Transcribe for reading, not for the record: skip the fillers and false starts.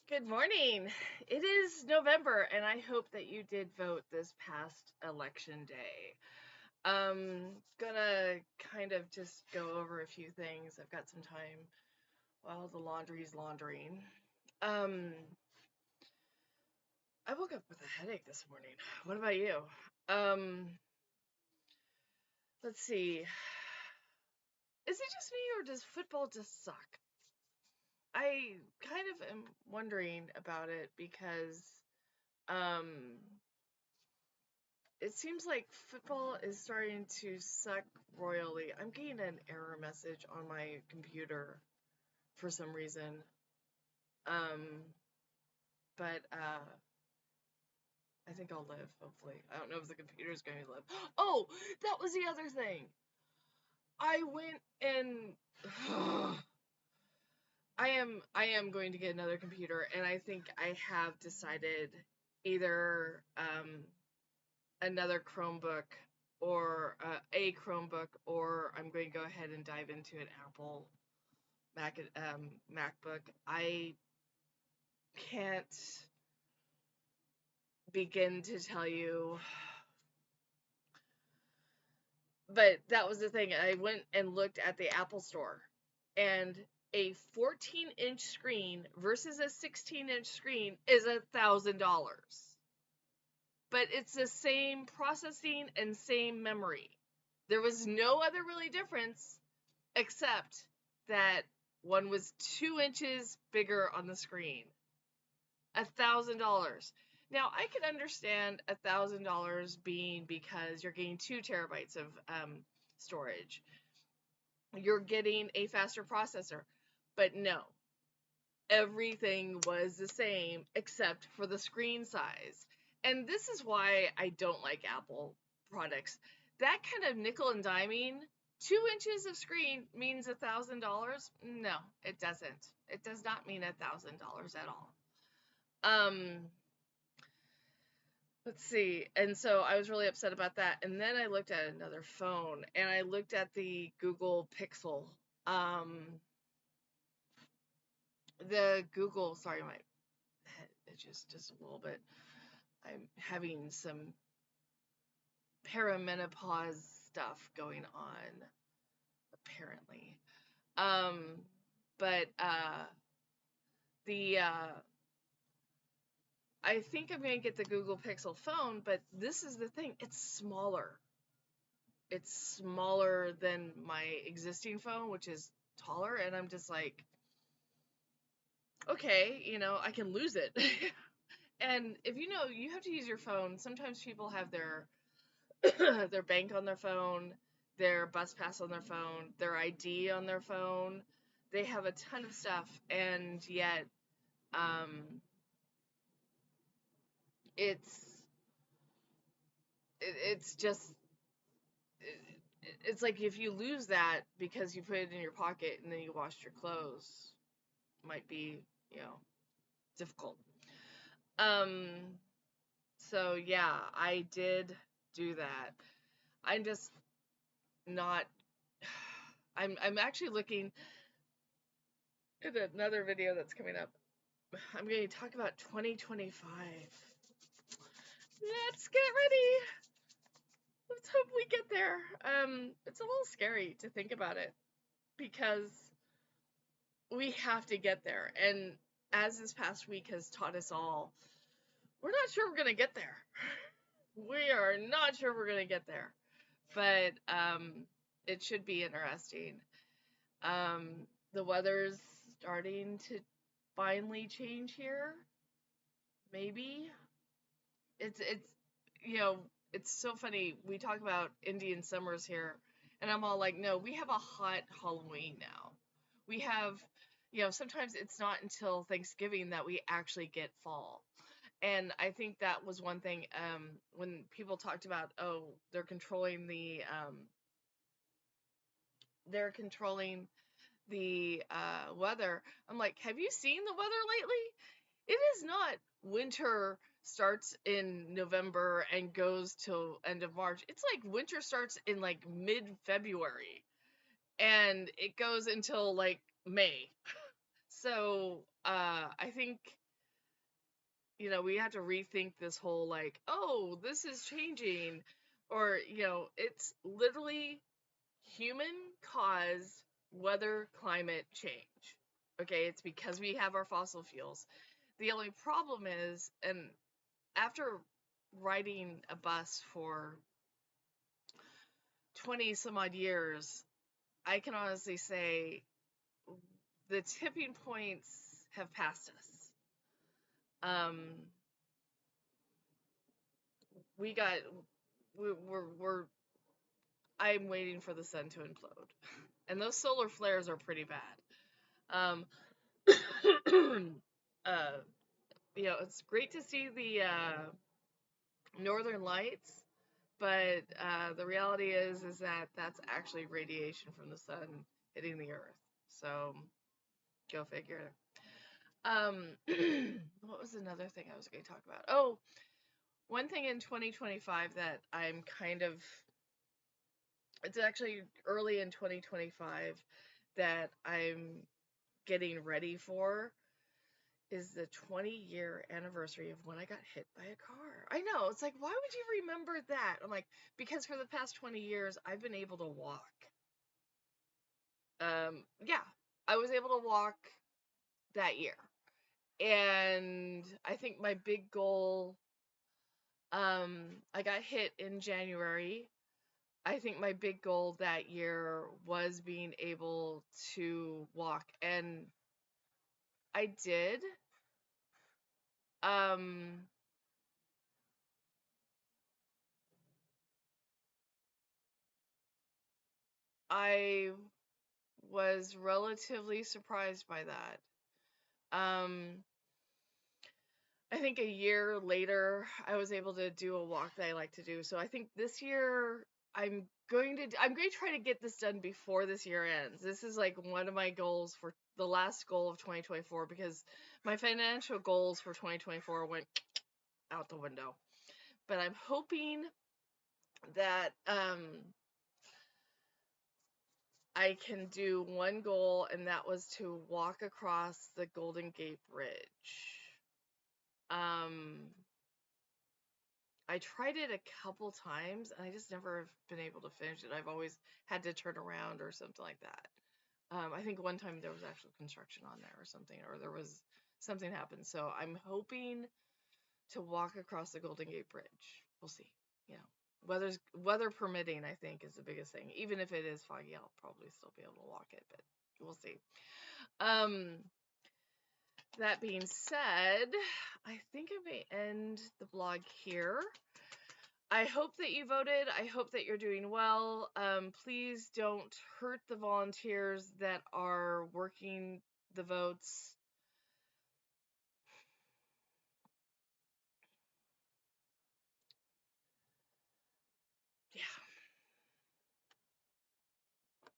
Good morning. It is November, and I hope that you did vote this past election day. Gonna kind of just go over a few things. I've got some time while the laundry's laundering. Um, I woke up with a headache this morning. What about you? Um, let's see. Is it just me, or does football just suck? I kind of am wondering about it because um it seems like football is starting to suck royally. I'm getting an error message on my computer for some reason. Um, but I think I'll live, hopefully. I don't know if the computer's going to live. Oh, that was the other thing. I went and I am going to get another computer, and I think I have decided either another Chromebook or a Chromebook, or I'm going to go ahead and dive into an Apple MacBook. I can't begin to tell you, but that was the thing. I went and looked at the Apple Store, and a 14-inch screen versus a 16-inch screen is $1,000. But it's the same processing and same memory. There was no other really difference except that one was 2 inches bigger on the screen. $1,000. Now I can understand $1,000 being because you're getting 2 terabytes of storage. You're getting a faster processor, but no, everything was the same except for the screen size. And this is why I don't like Apple products. That kind of nickel and diming, 2 inches of screen means $1,000? No, it doesn't. It does not mean $1,000 at all. Let's see. And so I was really upset about that. And then I looked at another phone, and I looked at the Google Pixel. The Google, sorry, my head itches just a little bit. I'm having some perimenopause stuff going on, apparently. Um, but the I think I'm gonna get the Google Pixel phone, but this is the thing, it's smaller. It's smaller than my existing phone, which is taller, and I'm just like, okay, I can lose it. And if you have to use your phone. Sometimes people have their their bank on their phone, their bus pass on their phone, their ID on their phone. They have a ton of stuff, and yet um, it's it's just it's like if you lose that because you put it in your pocket and then you washed your clothes, might be difficult. Um, so yeah, I did do that. I'm just not. I'm actually looking at another video that's coming up. I'm going to talk about 2025. Let's get ready. Let's hope we get there. It's a little scary to think about it because we have to get there. And as this past week has taught us all, we're not sure we're going to get there. We are not sure we're going to get there. But it should be interesting. The weather's starting to finally change here. Maybe. It's you know, it's so funny. We talk about Indian summers here, and I'm all like, no, we have a hot Halloween now. We have, sometimes it's not until Thanksgiving that we actually get fall. And I think that was one thing when people talked about, oh, they're controlling the weather. I'm like, have you seen the weather lately? It is not winter starts in November and goes till end of March. It's like winter starts in like mid-February and it goes until like May. So I think we have to rethink this whole like, oh, this is changing, or it's literally human caused weather climate change. Okay, it's because we have our fossil fuels. The only problem is, and after riding a bus for 20 some odd years, I can honestly say the tipping points have passed us. We got we're I'm waiting for the sun to implode, and those solar flares are pretty bad. Um, uh, it's great to see the northern lights, but the reality is that that's actually radiation from the sun hitting the earth. So go figure. What was another thing I was going to talk about? Oh, one thing in 2025 that I'm kind of, it's actually early in 2025 that I'm getting ready for is the 20-year anniversary of when I got hit by a car. I know, it's like, why would you remember that? I'm like, because for the past 20 years, I've been able to walk. Yeah, I was able to walk that year. And I think my big goal, I got hit in January. I think my big goal that year was being able to walk, and I did. Um, I was relatively surprised by that. I think a year later, I was able to do a walk that I like to do. So I think this year I'm going to try to get this done before this year ends. This is like one of my goals for the last goal of 2024, because my financial goals for 2024 went out the window. But I'm hoping that I can do one goal, and that was to walk across the Golden Gate Bridge. Um, I tried it a couple times, and I just never have been able to finish it. I've always had to turn around or something like that. I think one time there was actual construction on there or something, or there was something happened. So I'm hoping to walk across the Golden Gate Bridge. We'll see. You know, weather permitting, I think, is the biggest thing. Even if it is foggy, I'll probably still be able to walk it, but we'll see. That being said, I think I may end the blog here. I hope that you voted. I hope that you're doing well. Please don't hurt the volunteers that are working the votes.